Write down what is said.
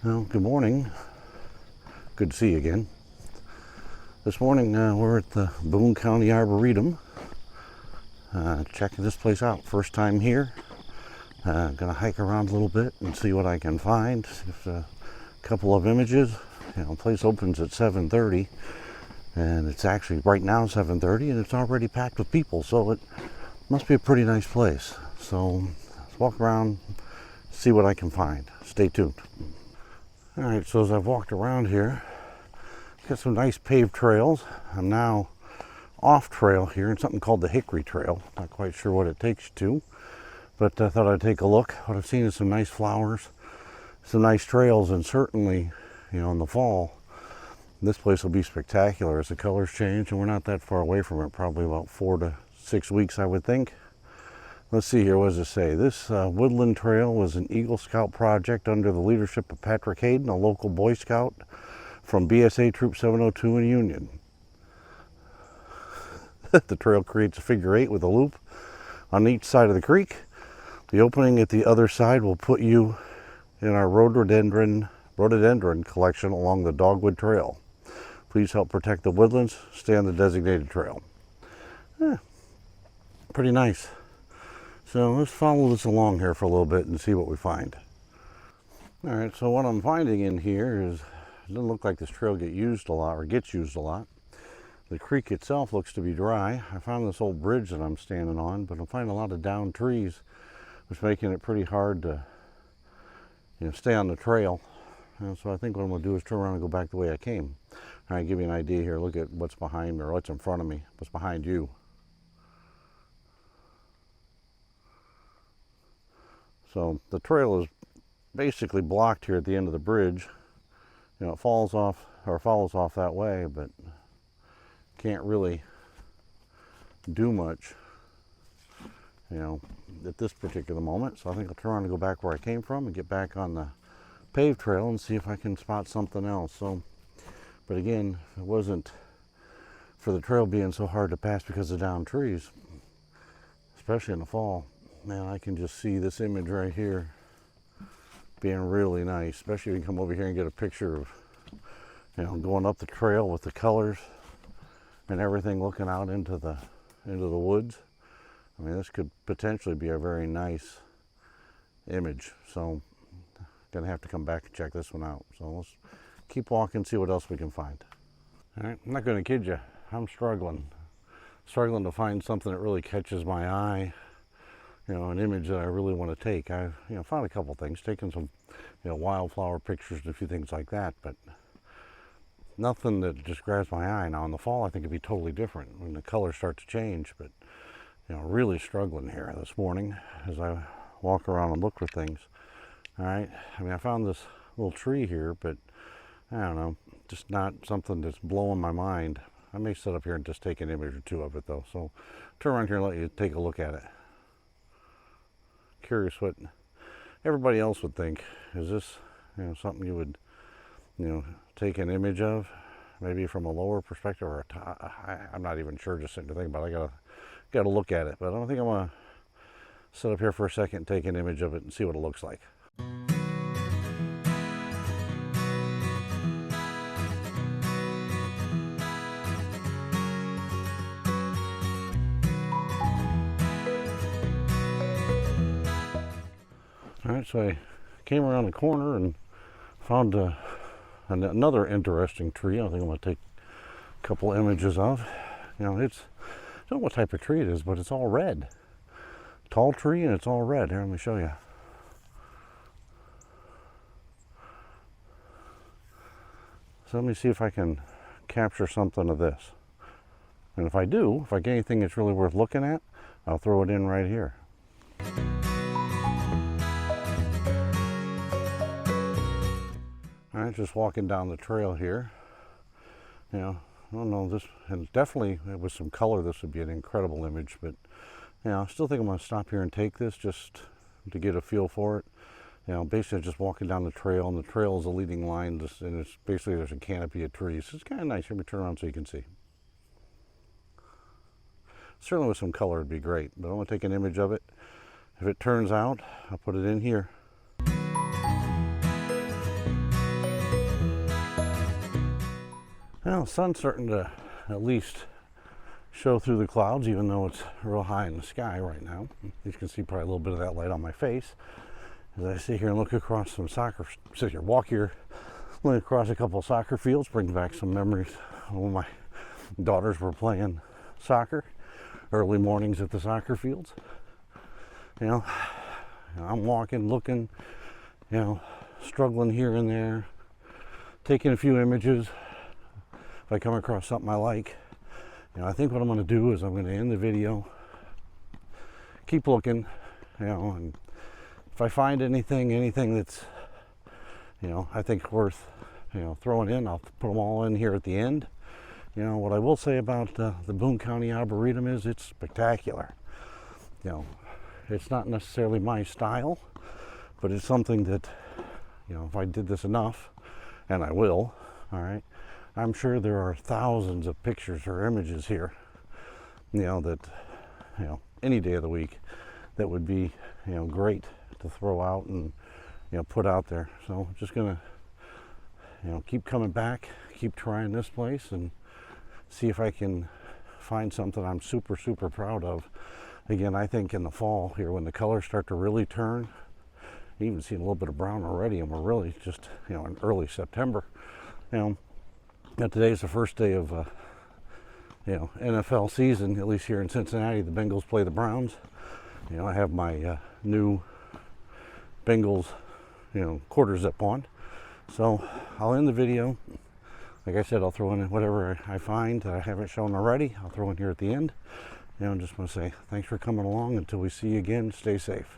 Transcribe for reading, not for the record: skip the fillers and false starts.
Well, good morning. Good to see you again. This morning we're at the Boone County Arboretum, checking this place out. First time here. Gonna hike around a little bit and see what I can find. Just a couple of images. The place opens at 7:30, and it's actually right now 7:30, and it's already packed with people. So it must be a pretty nice place. So let's walk around, see what I can find. Stay tuned. All right, so as I've walked around here, got some nice paved trails. I'm now off trail here in something called the Hickory Trail. Not quite sure what it takes you to, but I thought I'd take a look. What I've seen is some nice flowers, some nice trails, and certainly, in the fall, this place will be spectacular as the colors change, and we're not that far away from it, probably about 4 to 6 weeks, I would think. Let's see here, what does it say? This woodland trail was an Eagle Scout project under the leadership of Patrick Hayden, a local Boy Scout from BSA Troop 702 in Union. The trail creates a figure 8 with a loop on each side of the creek. The opening at the other side will put you in our rhododendron collection along the Dogwood Trail. Please help protect the woodlands. Stay on the designated trail. Pretty nice. So let's follow this along here for a little bit and see what we find. All right, so what I'm finding in here is, it doesn't look like this trail gets used a lot. The creek itself looks to be dry. I found this old bridge that I'm standing on, but I'm finding a lot of downed trees, which is making it pretty hard to stay on the trail. And so I think what I'm going to do is turn around and go back the way I came. All right, give you an idea here. Look at what's behind me, or what's in front of me, what's behind you. So the trail is basically blocked here at the end of the bridge. It follows off that way, but can't really do much, at this particular moment. So I think I'll turn around and go back where I came from and get back on the paved trail and see if I can spot something else. So, but again, if it wasn't for the trail being so hard to pass because of downed trees, especially in the fall, man, I can just see this image right here being really nice, especially if you come over here and get a picture of, going up the trail with the colors and everything looking out into the woods. I mean, this could potentially be a very nice image. So, gonna have to come back and check this one out. So let's keep walking, see what else we can find. All right, I'm not gonna kid you, I'm struggling to find something that really catches my eye. An image that I really want to take. I've found a couple things, taken some wildflower pictures and a few things like that, but nothing that just grabs my eye. Now in the fall I think it'd be totally different when the colors start to change, but really struggling here this morning as I walk around and look for things. All right, I mean, I found this little tree here, but I don't know, just not something that's blowing my mind. I may sit up here and just take an image or two of it though, so turn around here and let you take a look at it. Curious what everybody else would think. Is this something you would take an image of, maybe from a lower perspective, or I'm not even sure, just sitting to think about it. I gotta look at it, but I don't think I'm gonna sit up here for a second and take an image of it and see what it looks like. All right, so I came around the corner and found another interesting tree. I think I'm going to take a couple images of. I don't know what type of tree it is, but it's all red. Tall tree, and it's all red. Here, let me show you. So let me see if I can capture something of this. And if I get anything that's really worth looking at, I'll throw it in right here. All right, just walking down the trail here. I don't know, this, and definitely with some color, this would be an incredible image, but I still think I'm going to stop here and take this just to get a feel for it. Basically just walking down the trail, and the trail is a leading line, and it's basically there's a canopy of trees. So it's kind of nice. Let me turn around so you can see. Certainly with some color it'd be great, but I'm going to take an image of it. If it turns out, I'll put it in here. Well, the sun's starting to at least show through the clouds, even though it's real high in the sky right now. You can see probably a little bit of that light on my face as I sit here and look across some walk here, look across a couple of soccer fields, brings back some memories when my daughters were playing soccer, early mornings at the soccer fields. I'm walking, looking, struggling here and there, taking a few images. If I come across something I like, I think what I'm going to do is I'm going to end the video, keep looking, and if I find anything that's, I think worth, throwing in, I'll put them all in here at the end. What I will say about the Boone County Arboretum is it's spectacular. It's not necessarily my style, but it's something that, if I did this enough, and I will, all right, I'm sure there are thousands of pictures or images here, that, any day of the week that would be, great to throw out and, put out there. So I'm just gonna, keep coming back, keep trying this place and see if I can find something I'm super proud of. Again, I think in the fall here when the colors start to really turn, you even seeing a little bit of brown already, and we're really just, in early September. Now today's the first day of NFL season, at least here in Cincinnati. The Bengals play the Browns. I have my new Bengals quarter zip on. So I'll end the video. Like I said, I'll throw in whatever I find that I haven't shown already. I'll throw in here at the end. I just want to say thanks for coming along. Until we see you again, stay safe.